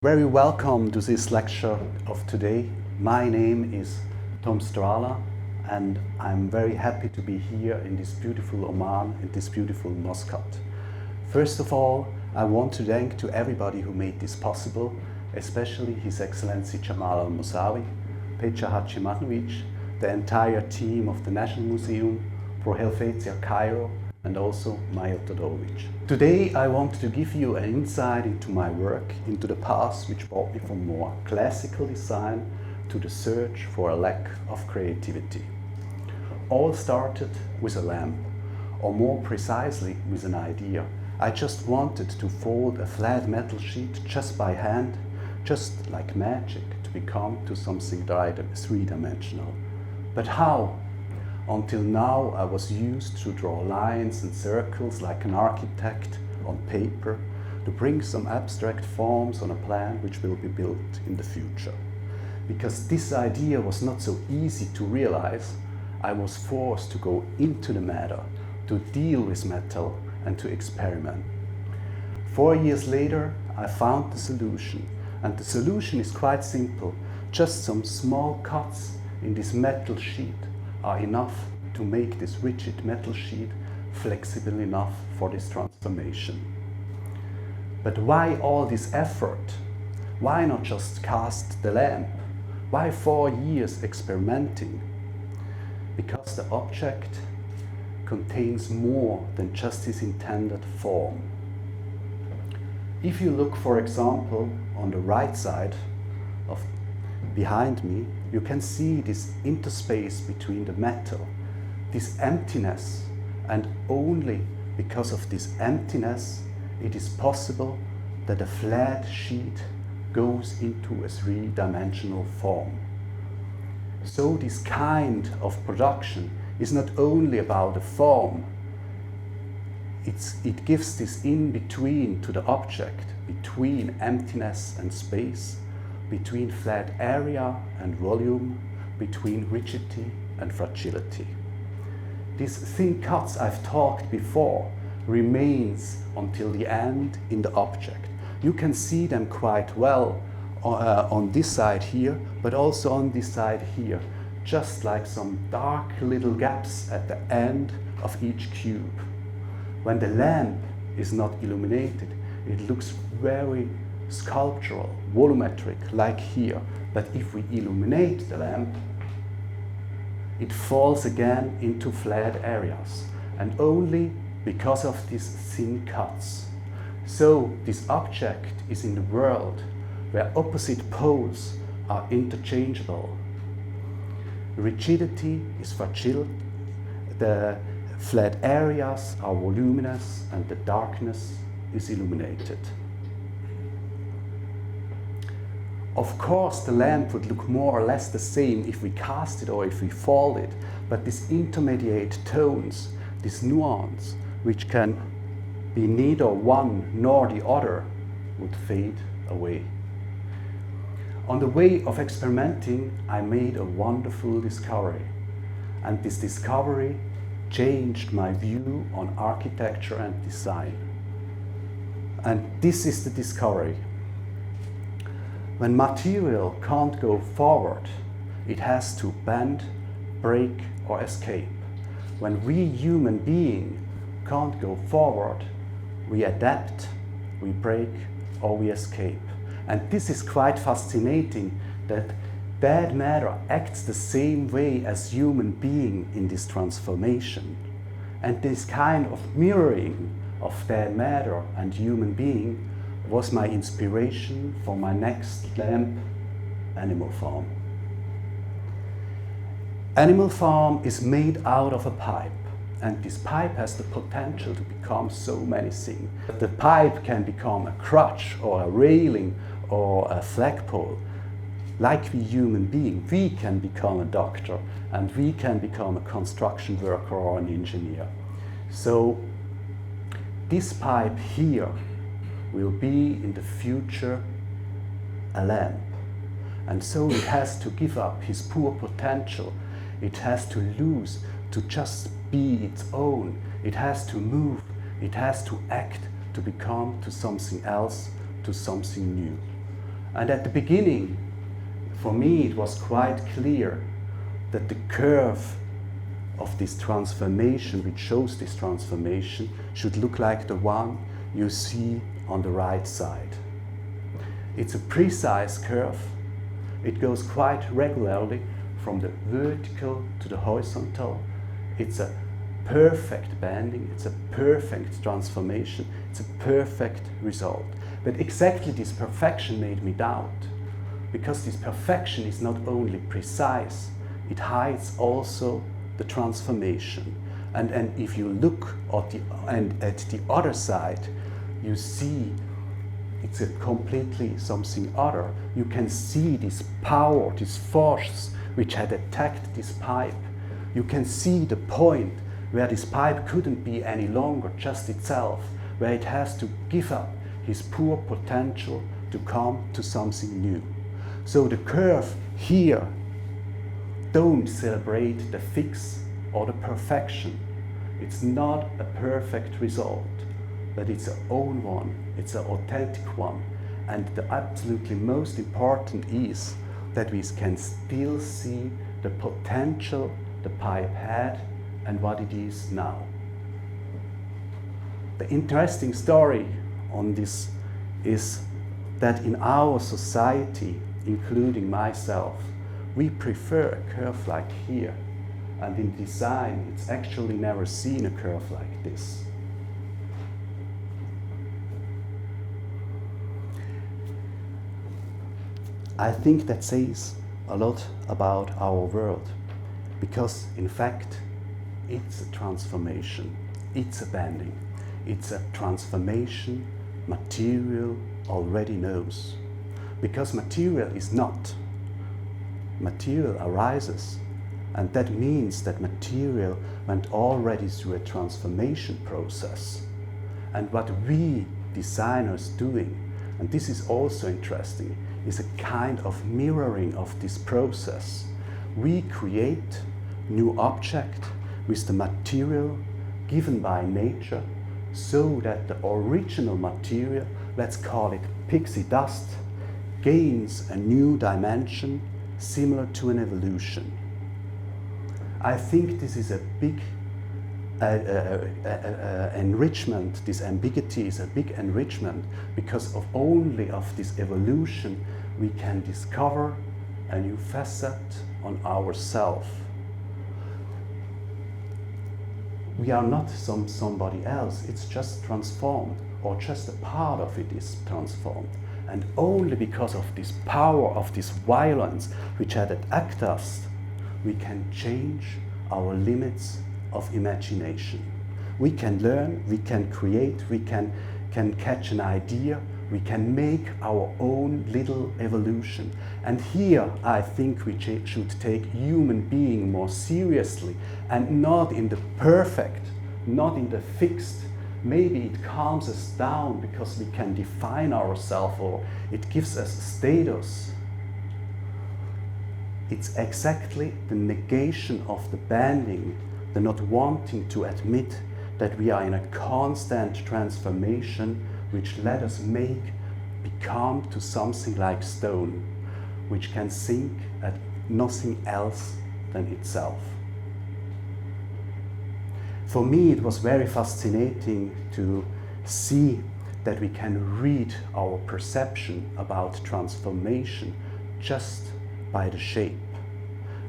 Very welcome to this lecture of today. My name is Tom Strala and I'm very happy to be here in this beautiful Oman, in this beautiful Muscat. First of all, I want to thank to everybody who made this possible, especially His Excellency Jamal al-Musawi, Pecha Hachimanovic, the entire team of the National Museum, for Helvetia Cairo, and also Maya Todorovic. Today I want to give you an insight into my work, into the past which brought me from more classical design to the search for a lack of creativity. All started with a lamp, or more precisely with an idea. I just wanted to fold a flat metal sheet just by hand, just like magic, to become to something three-dimensional. But how? Until now I was used to draw lines and circles like an architect on paper to bring some abstract forms on a plan which will be built in the future. Because this idea was not so easy to realize, I was forced to go into the matter, to deal with metal and to experiment. 4 years later I found the solution, and the solution is quite simple. Just some small cuts in this metal sheet are enough to make this rigid metal sheet flexible enough for this transformation. But why all this effort? Why not just cast the lamp? Why 4 years experimenting? Because the object contains more than just its intended form. If you look, for example, on the right side of behind me, you can see this interspace between the metal, this emptiness, and only because of this emptiness it is possible that a flat sheet goes into a three-dimensional form. So this kind of production is not only about the form, it gives this in-between to the object, between emptiness and space, between flat area and volume, between rigidity and fragility. These thin cuts I've talked before remains until the end in the object. You can see them quite well on this side here, but also on this side here, just like some dark little gaps at the end of each cube. When the lamp is not illuminated, it looks very sculptural, volumetric, like here. But if we illuminate the lamp, it falls again into flat areas, and only because of these thin cuts. So this object is in the world where opposite poles are interchangeable. Rigidity is fragile, the flat areas are voluminous, and the darkness is illuminated. Of course, the lamp would look more or less the same if we cast it or if we fold it, but these intermediate tones, this nuance, which can be neither one nor the other, would fade away. On the way of experimenting, I made a wonderful discovery, and this discovery changed my view on architecture and design. And this is the discovery. When material can't go forward, it has to bend, break, or escape. When we human beings can't go forward, we adapt, we break, or we escape. And this is quite fascinating, that bad matter acts the same way as human being in this transformation. And this kind of mirroring of bad matter and human being was my inspiration for my next lamp, Animal Farm. Animal Farm is made out of a pipe, and this pipe has the potential to become so many things. The pipe can become a crutch or a railing or a flagpole. Like we human beings, we can become a doctor, and we can become a construction worker or an engineer. So this pipe here will be in the future a lamp. And so it has to give up his poor potential. It has to lose to just be its own. It has to move. It has to act to become to something else, to something new. And at the beginning, for me, it was quite clear that the curve of this transformation, which shows this transformation, should look like the one you see on the right side. It's a precise curve. It goes quite regularly from the vertical to the horizontal. It's a perfect bending, it's a perfect transformation, it's a perfect result. But exactly this perfection made me doubt, because this perfection is not only precise, it hides also the transformation. And if you look at the other side, you see it's a completely something other. You can see this power, this force which had attacked this pipe. You can see the point where this pipe couldn't be any longer just itself, where it has to give up his poor potential to come to something new. So the curve here don't celebrate the fix or the perfection. It's not a perfect result, but it's our own one, it's an authentic one. And the absolutely most important is that we can still see the potential the pipe had and what it is now. The interesting story on this is that in our society, including myself, we prefer a curve like here, and in design it's actually never seen a curve like this. I think that says a lot about our world, because in fact it's a transformation, it's a bending, it's a transformation material already knows. Because material is not. Material arises, and that means that material went already through a transformation process. And what we designers doing, and this is also interesting, is a kind of mirroring of this process. We create new object with the material given by nature, so that the original material, let's call it pixie dust, gains a new dimension similar to an evolution. I think this is a big enrichment. This ambiguity is a big enrichment, because only of this evolution we can discover a new facet on ourselves. We are not somebody else, it's just transformed, or just a part of it is transformed. And only because of this power, of this violence which had attacked us, we can change our limits of imagination. We can learn, we can create, we can catch an idea, we can make our own little evolution. And here I think we should take human being more seriously, and not in the perfect, not in the fixed. Maybe it calms us down because we can define ourselves, or it gives us status. It's exactly the negation of the bending, the not wanting to admit that we are in a constant transformation, which let us become to something like stone, which can sink at nothing else than itself. For me, it was very fascinating to see that we can read our perception about transformation just by the shape.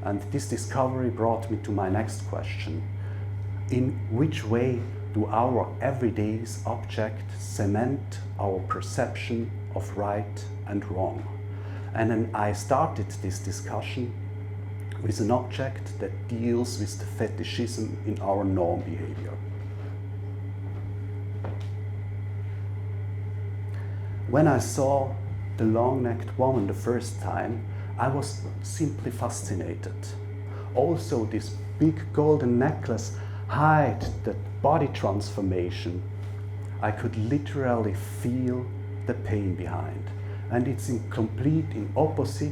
And this discovery brought me to my next question. In which way do our everyday objects cement our perception of right and wrong? And then I started this discussion with an object that deals with the fetishism in our norm behavior. When I saw the long-necked woman the first time, I was simply fascinated. Also, this big golden necklace hid the body transformation. I could literally feel the pain behind. And it's in opposite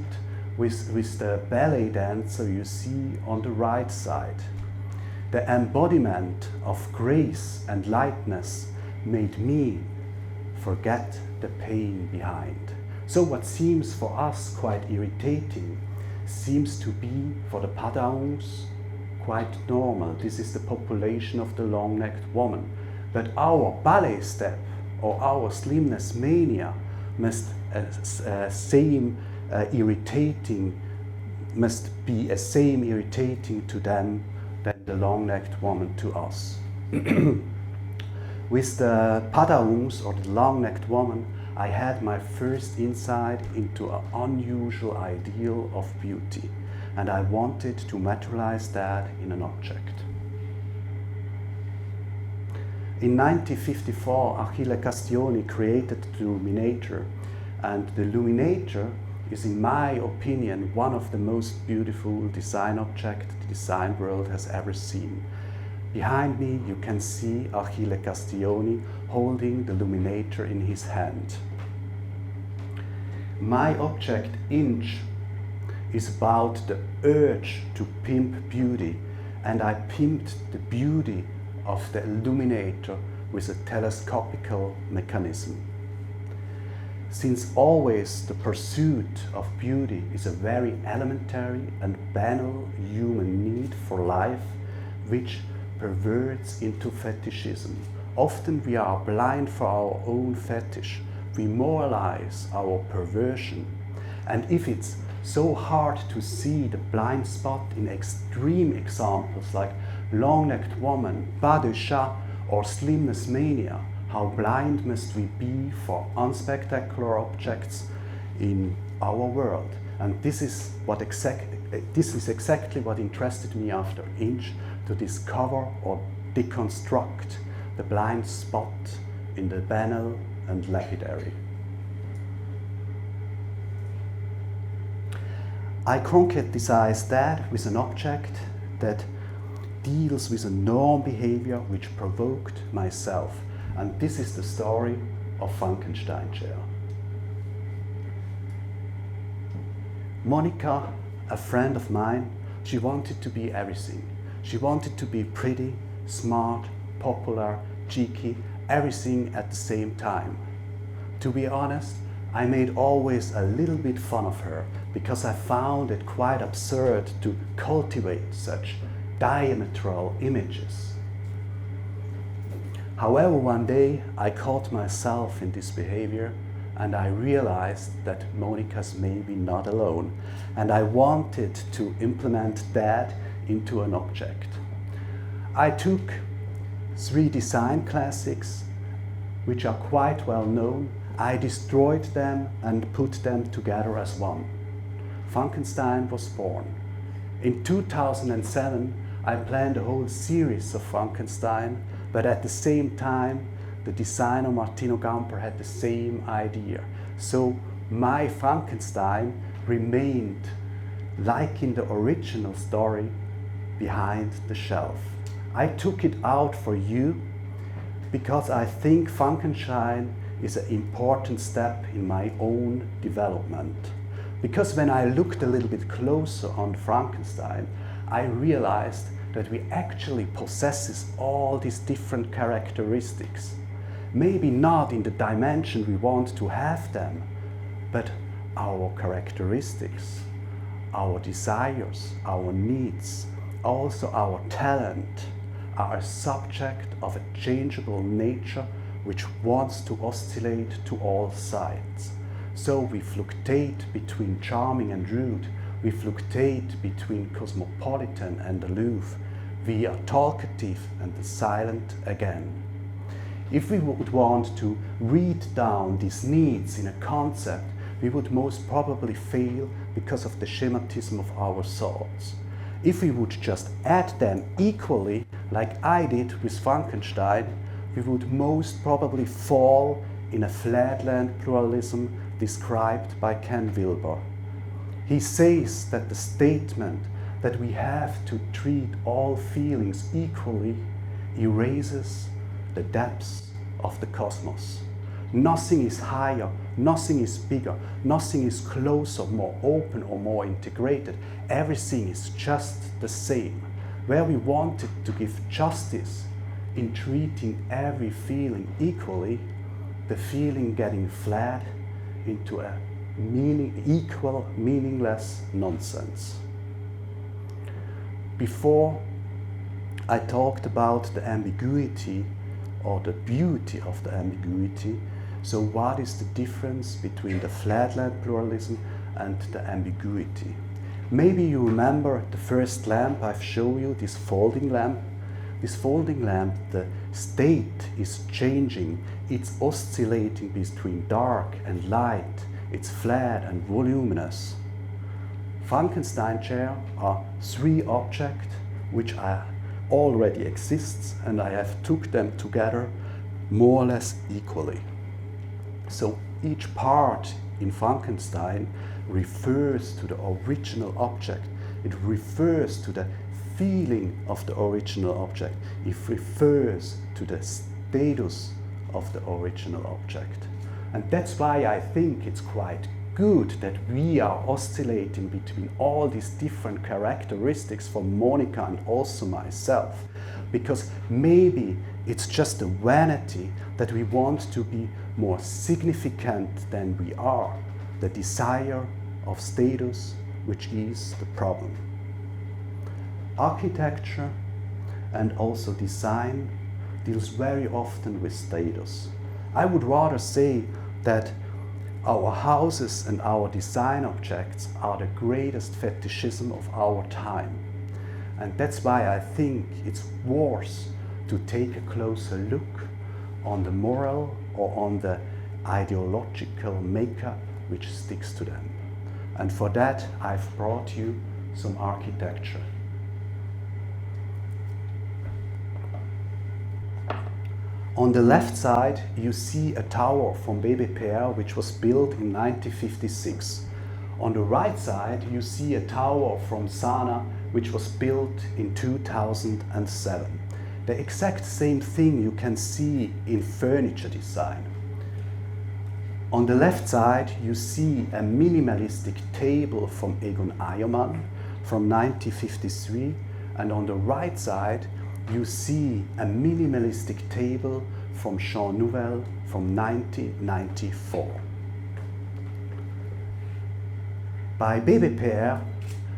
with the ballet dancer you see on the right side. The embodiment of grace and lightness made me forget the pain behind. So what seems for us quite irritating seems to be for the Padaons quite normal. This is the population of the long-necked woman. But our ballet step or our slimness mania must must be as same irritating to them than the long-necked woman to us. With the Padaons or the long-necked woman, I had my first insight into an unusual ideal of beauty, and I wanted to materialize that in an object. In 1954, Achille Castiglioni created the Illuminator, and the Illuminator is, in my opinion, one of the most beautiful design objects the design world has ever seen. Behind me you can see Achille Castiglioni holding the Illuminator in his hand. My object, Inch, is about the urge to pimp beauty, and I pimped the beauty of the Illuminator with a telescopical mechanism. Since always the pursuit of beauty is a very elementary and banal human need for life, which perverts into fetishism. Often we are blind for our own fetish. We moralize our perversion. And if it's so hard to see the blind spot in extreme examples like long-necked woman, bas de chat, or slimness mania, how blind must we be for unspectacular objects in our world? And this is exactly what interested me after Inch, to discover or deconstruct the blind spot in the banal and lapidary. I concretize that with an object that deals with a norm behavior which provoked myself. And this is the story of Frankenstein chair. Monica, a friend of mine, she wanted to be everything. She wanted to be pretty, smart, popular, cheeky, everything at the same time. To be honest, I made always a little bit fun of her because I found it quite absurd to cultivate such diametral images. However, one day I caught myself in this behavior and I realized that Monica's maybe not alone, and I wanted to implement that into an object. I took 3 design classics which are quite well known. I destroyed them and put them together as one. Frankenstein was born. In 2007 I planned a whole series of Frankenstein, but at the same time the designer Martino Gamper had the same idea. So my Frankenstein remained, like in the original story, behind the shelf. I took it out for you because I think Frankenstein is an important step in my own development. Because when I looked a little bit closer on Frankenstein, I realized that we actually possesses all these different characteristics. Maybe not in the dimension we want to have them, but our characteristics, our desires, our needs, also our talent are a subject of a changeable nature which wants to oscillate to all sides. So we fluctuate between charming and rude, we fluctuate between cosmopolitan and aloof, we are talkative and silent again. If we would want to read down these needs in a concept, we would most probably fail because of the schematism of our thoughts. If we would just add them equally, like I did with Frankenstein, we would most probably fall in a flatland pluralism described by Ken Wilber. He says that the statement that we have to treat all feelings equally erases the depths of the cosmos. Nothing is higher, nothing is bigger, nothing is closer, more open or more integrated. Everything is just the same. Where we wanted to give justice in treating every feeling equally, the feeling getting flat into a equal meaningless nonsense. Before I talked about the ambiguity or the beauty of the ambiguity. So what is the difference between the flatland pluralism and the ambiguity? Maybe you remember the first lamp I've shown you, this folding lamp. This folding lamp, the state is changing. It's oscillating between dark and light. It's flat and voluminous. Frankenstein chair are three objects which already exists, and I have took them together more or less equally. So each part in Frankenstein refers to the original object. It refers to the feeling of the original object. It refers to the status of the original object. And that's why I think it's quite good that we are oscillating between all these different characteristics for Monica and also myself, because maybe it's just a vanity that we want to be more significant than we are, the desire of status, which is the problem. Architecture and also design deals very often with status. I would rather say that our houses and our design objects are the greatest fetishism of our time. And that's why I think it's worth to take a closer look on the moral or on the ideological makeup which sticks to them. And for that, I've brought you some architecture. On the left side, you see a tower from Bayt which was built in 1956. On the right side, you see a tower from Sanaa which was built in 2007. The exact same thing you can see in furniture design. On the left side, you see a minimalistic table from Egon Eiermann from 1953, and on the right side, you see a minimalistic table from Jean Nouvel from 1994. By Bayt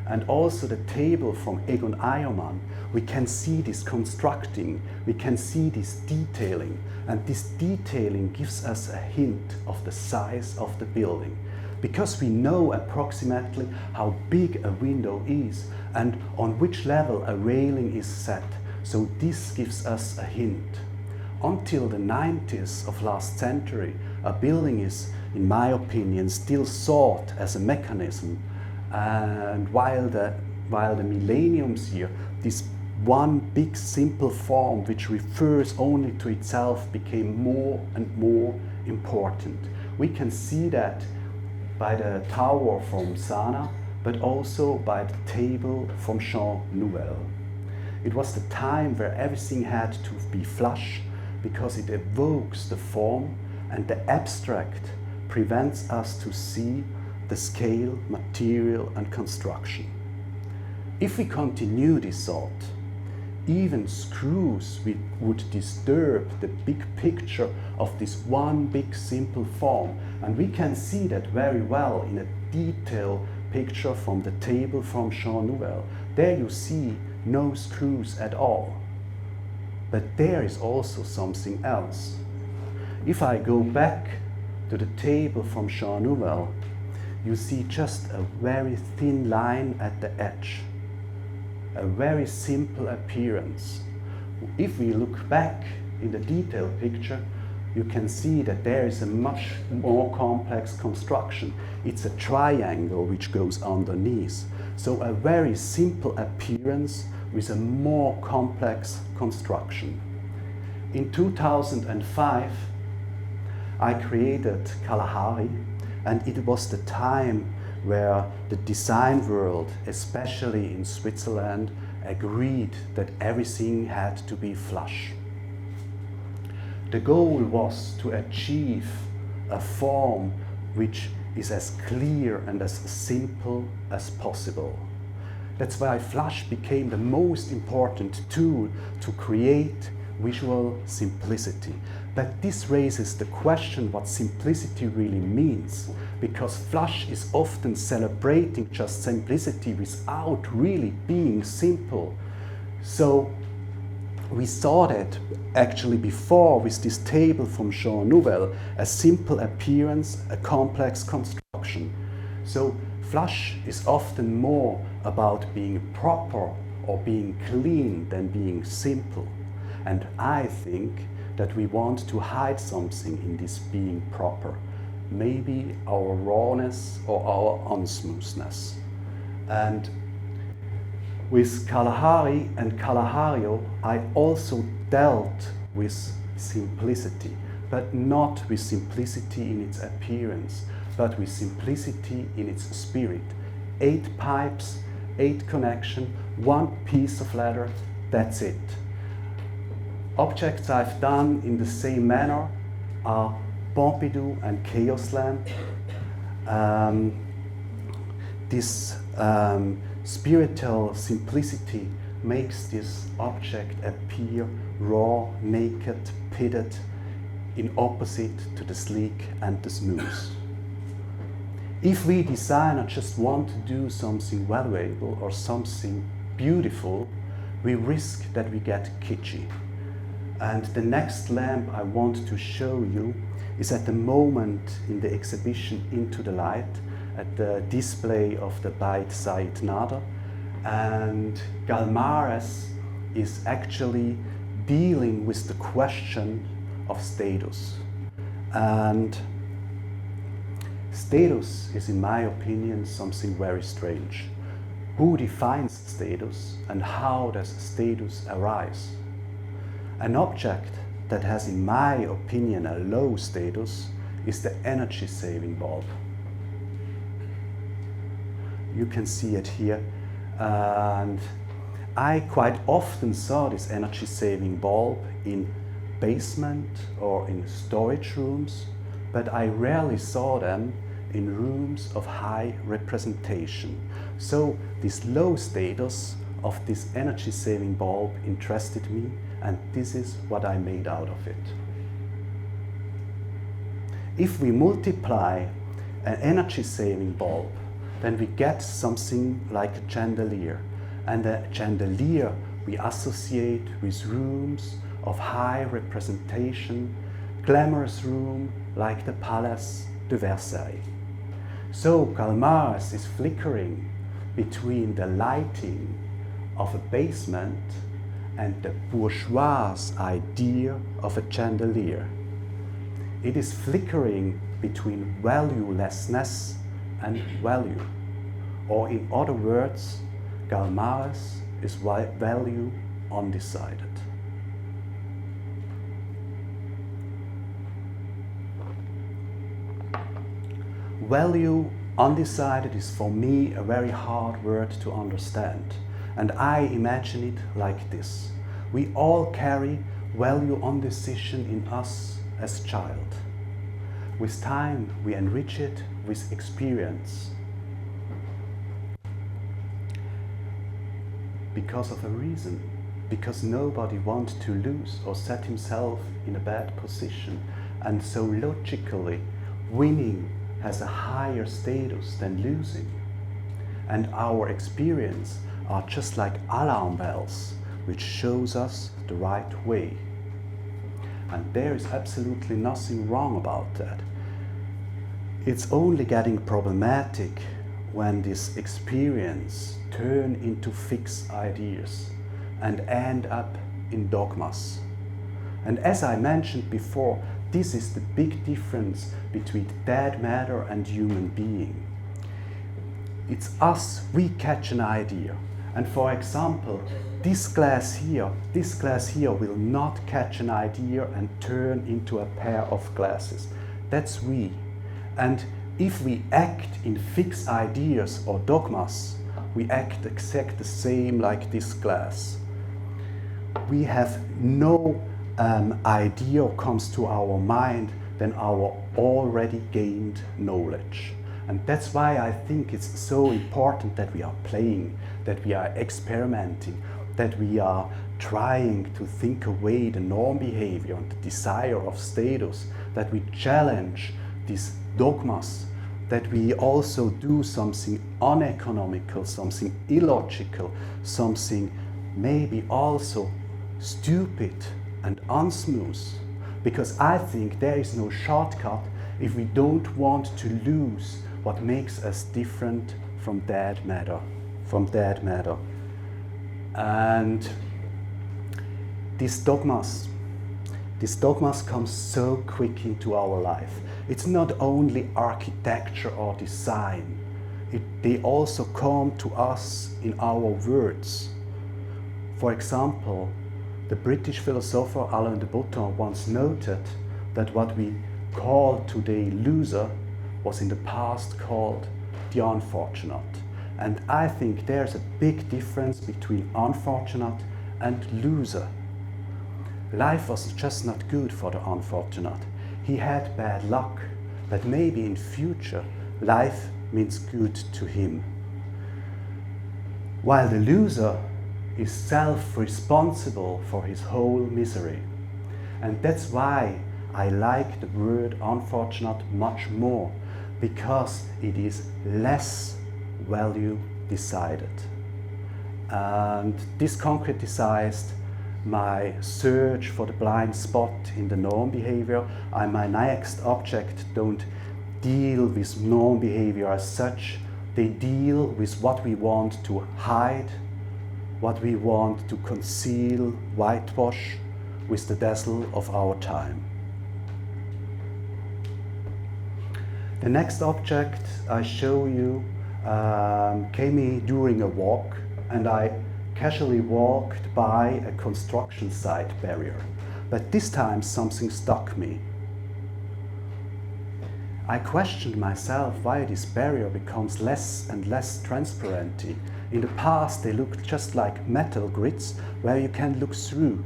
and also the table from Egon Eiermann, we can see this constructing, we can see this detailing, and this detailing gives us a hint of the size of the building, because we know approximately how big a window is and on which level a railing is set. So this gives us a hint. Until the 90s of last century, a building is, in my opinion, still thought as a mechanism. And while the millenniums here, this one big simple form which refers only to itself became more and more important. We can see that by the tower from Sanaa, but also by the table from Jean Nouvel. It was the time where everything had to be flush because it evokes the form, and the abstract prevents us to see the scale, material and construction. If we continue this thought, even screws would disturb the big picture of this one big simple form, and we can see that very well in a detailed picture from the table from Jean Nouvel. There you see no screws at all. But there is also something else. If I go back to the table from Jean Nouvel, you see just a very thin line at the edge, a very simple appearance. If we look back in the detailed picture, you can see that there is a much more complex construction. It's a triangle which goes underneath. So a very simple appearance with a more complex construction. In 2005, I created Galerie, and it was the time where the design world, especially in Switzerland, agreed that everything had to be flush. The goal was to achieve a form which is as clear and as simple as possible. That's why flush became the most important tool to create visual simplicity. But this raises the question what simplicity really means, because Flush is often celebrating just simplicity without really being simple. So we saw that actually before with this table from Jean Nouvel, a simple appearance, a complex construction. So Flush is often more about being proper or being clean than being simple. And I think that we want to hide something in this being proper. Maybe our rawness or our unsmoothness. And with Kalahari and Kalahario, I also dealt with simplicity, but not with simplicity in its appearance, but with simplicity in its spirit. 8 pipes, 8 connections, 1 piece of leather, that's it. Objects I've done in the same manner are Pompidou and Chaos Lamp. This spiritual simplicity makes this object appear raw, naked, pitted, in opposite to the sleek and the smooth. If we designers just want to do something valuable or something beautiful, we risk that we get kitschy. And the next lamp I want to show you is at the moment in the exhibition Into the Light at the display of the Bayt Sayyid Nadir. And Galmares is actually dealing with the question of status. And status is, in my opinion, something very strange. Who defines status and how does status arise? An object that has, in my opinion, a low status is the energy-saving bulb. You can see it here. And I quite often saw this energy-saving bulb in basement or in storage rooms, but I rarely saw them in rooms of high representation. So this low status of this energy-saving bulb interested me, and this is what I made out of it. If we multiply an energy-saving bulb, then we get something like a chandelier. And a chandelier we associate with rooms of high representation, glamorous room like the Palace de Versailles. So Galmares is flickering between the lighting of a basement and the bourgeois idea of a chandelier. It is flickering between valuelessness and value. Or in other words, Galmares is value undecided. Value undecided is for me a very hard word to understand. And I imagine it like this. We all carry value undecision in us as child. With time, we enrich it with experience. Because of a reason. Because nobody wants to lose or set himself in a bad position. And so logically, winning has a higher status than losing. And our experience are just like alarm bells, which shows us the right way. And there is absolutely nothing wrong about that. It's only getting problematic when this experience turn into fixed ideas and end up in dogmas. And as I mentioned before, this is the big difference between dead matter and human being. It's us, we catch an idea. And for example, this glass here will not catch an idea and turn into a pair of glasses. That's we. And if we act in fixed ideas or dogmas, we act exactly the same like this glass. We have no idea comes to our mind than our already gained knowledge. And that's why I think it's so important that we are playing, that we are experimenting, that we are trying to think away the norm behavior and the desire of status, that we challenge these dogmas, that we also do something uneconomical, something illogical, something maybe also stupid and unsmooth. Because I think there is no shortcut if we don't want to lose what makes us different from dead matter. And these dogmas come so quick into our life. It's not only architecture or design, they also come to us in our words. For example, the British philosopher Alain de Botton once noted that what we call today loser was in the past called the unfortunate. And I think there's a big difference between unfortunate and loser. Life was just not good for the unfortunate. He had bad luck, but maybe in future life means good to him. While the loser is self-responsible for his whole misery. And that's why I like the word unfortunate much more, because it is less value decided. And this concretized my search for the blind spot in the norm behavior. And my next object don't deal with norm behavior as such. They deal with what we want to hide, what we want to conceal, whitewash with the dazzle of our time. The next object I show you came during a walk, and I casually walked by a construction site barrier. But this time something struck me. I questioned myself why this barrier becomes less and less transparent. In the past they looked just like metal grids where you can look through,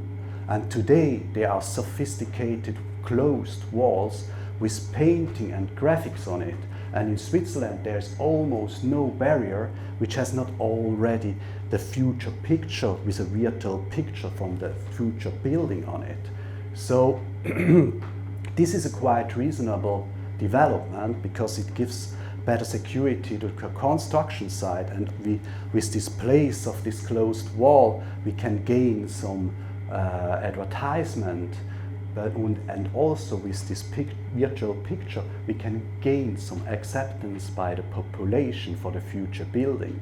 and today they are sophisticated closed walls with painting and graphics on it. And in Switzerland there's almost no barrier which has not already the future picture with a virtual picture from the future building on it. So this is a quite reasonable development because it gives better security to the construction site, and with this place of this closed wall we can gain some advertisement, and also with this virtual picture we can gain some acceptance by the population for the future building.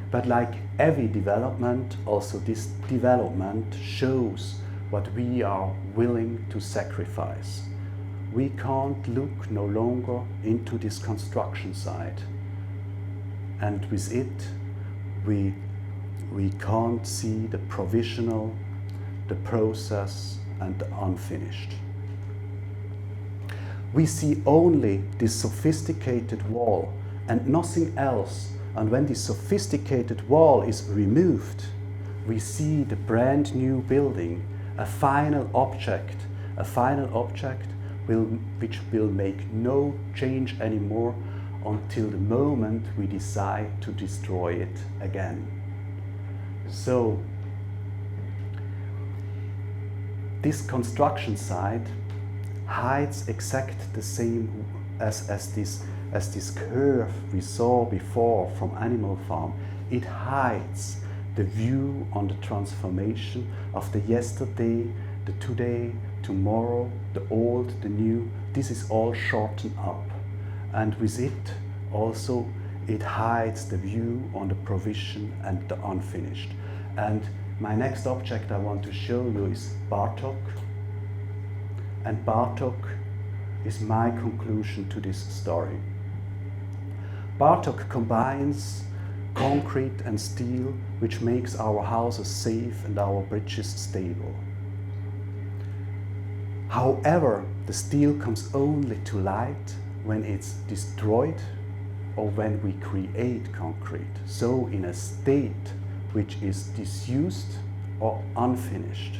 But like every development, also this development shows what we are willing to sacrifice. We can't look no longer into this construction site, and with it we can't see the provisional, the process and the unfinished. We see only this sophisticated wall and nothing else, and when this sophisticated wall is removed we see the brand new building, a final object which will make no change anymore until the moment we decide to destroy it again. So this construction site hides exactly the same as this curve we saw before from Animal Farm. It hides the view on the transformation of the yesterday, the today, tomorrow, the old, the new. This is all shortened up, and with it also it hides the view on the provision and the unfinished. And my next object I want to show you is Bartók, and Bartók is my conclusion to this story. Bartók combines concrete and steel, which makes our houses safe and our bridges stable. However, the steel comes only to light when it's destroyed or when we create concrete, so in a state which is disused or unfinished.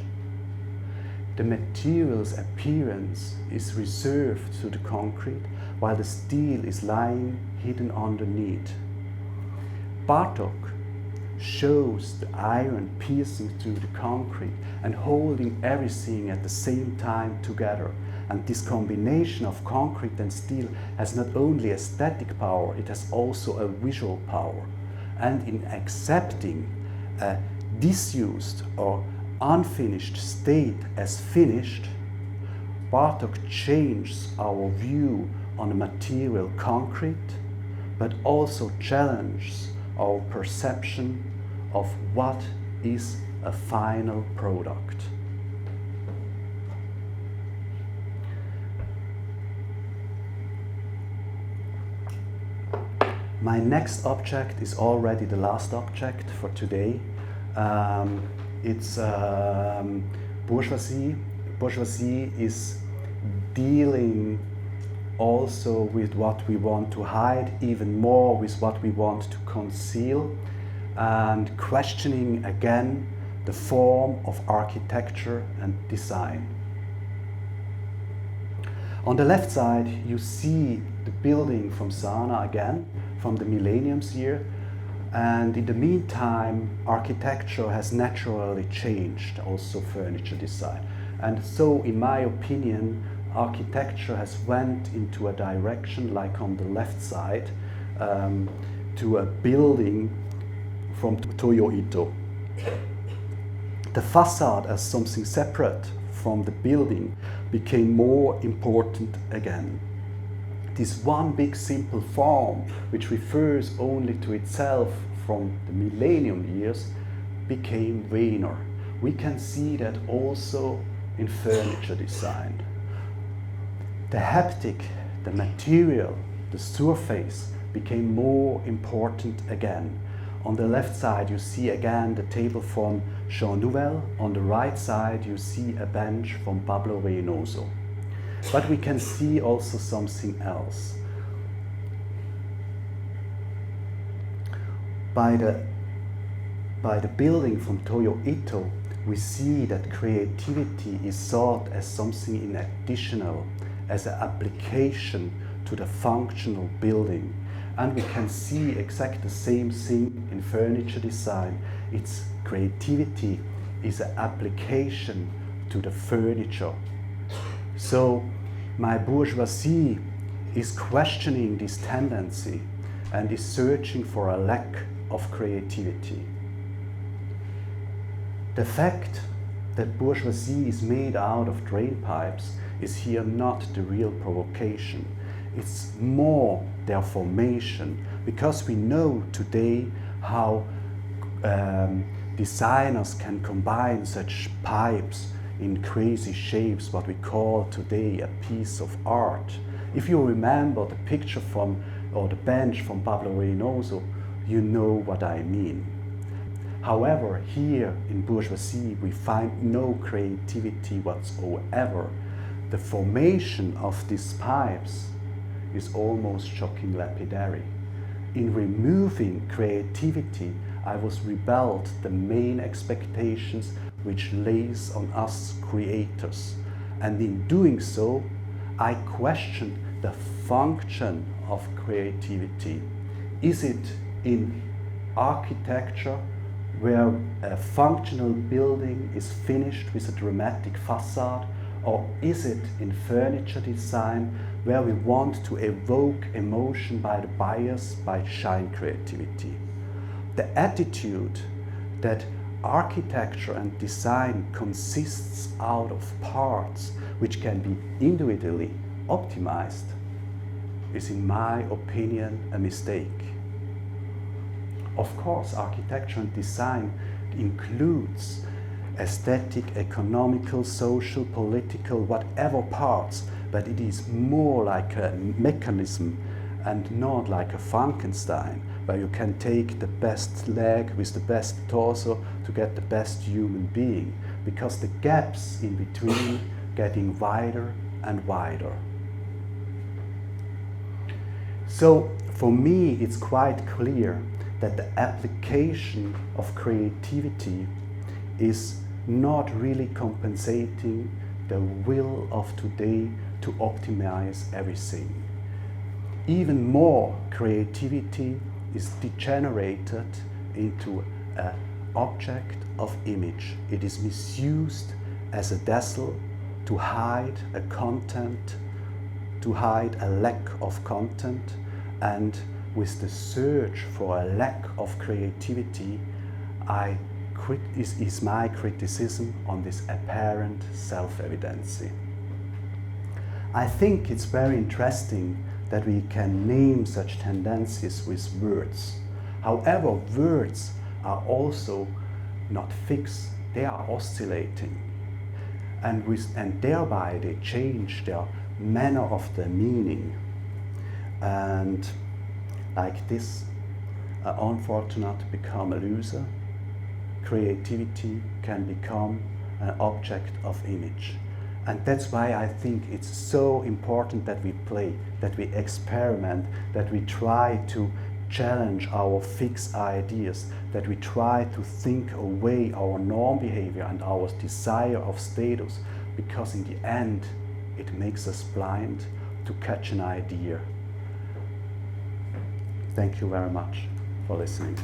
The material's appearance is reserved to the concrete, while the steel is lying hidden underneath. Bartók shows the iron piercing through the concrete and holding everything at the same time together. And this combination of concrete and steel has not only aesthetic power, it has also a visual power. And in accepting a disused or unfinished state as finished, Bartók changes our view on the material concrete, but also challenges our perception of what is a final product. My next object is already the last object for today. It's bourgeoisie. Bourgeoisie is dealing also with what we want to hide, even more with what we want to conceal, and questioning again the form of architecture and design. On the left side, you see the building from Sana again, from the millenniums year, and in the meantime, architecture has naturally changed, also furniture design. And so, in my opinion, architecture has went into a direction, like on the left side, to a building from Toyo Ito. The facade as something separate from the building became more important again. This one big simple form, which refers only to itself from the millennium years, became vainer. We can see that also in furniture design. The haptic, the material, the surface became more important again. On the left side you see again the table from Jean Nouvel. On the right side you see a bench from Pablo Reynoso. But we can see also something else. By the building from Toyo Ito, we see that creativity is sought as something in additional, as an application to the functional building. And we can see exactly the same thing in furniture design. Its creativity is an application to the furniture. So my bourgeoisie is questioning this tendency and is searching for a lack of creativity. The fact that bourgeoisie is made out of drain pipes is here not the real provocation. It's more their formation, because we know today how designers can combine such pipes in crazy shapes, what we call today a piece of art. If you remember the picture from, or the bench from Pablo Reynoso, you know what I mean. However, here in bourgeoisie we find no creativity whatsoever. The formation of these pipes is almost shocking lapidary. In removing creativity, I was rebelled the main expectations which lays on us creators. And in doing so, I questioned the function of creativity. Is it in architecture, where a functional building is finished with a dramatic facade, or is it in furniture design, where we want to evoke emotion by the buyers by shine creativity? The attitude that architecture and design consists out of parts which can be individually optimized is, in my opinion, a mistake. Of course, architecture and design includes aesthetic, economical, social, political, whatever parts, but it is more like a mechanism and not like a Frankenstein, where you can take the best leg with the best torso to get the best human being, because the gaps in between getting wider and wider. So for me it's quite clear that the application of creativity is not really compensating the will of today to optimize everything. Even more, creativity is degenerated into an object of image. It is misused as a dazzle to hide a content, to hide a lack of content, and with the search for a lack of creativity, is my criticism on this apparent self-evidency. I think it's very interesting that we can name such tendencies with words. However, words are also not fixed, they are oscillating. And thereby they change their manner of their meaning. And like this, unfortunate become a loser. Creativity can become an object of image. And that's why I think it's so important that we play, that we experiment, that we try to challenge our fixed ideas, that we try to think away our norm behavior and our desire of status, because in the end it makes us blind to catch an idea. Thank you very much for listening.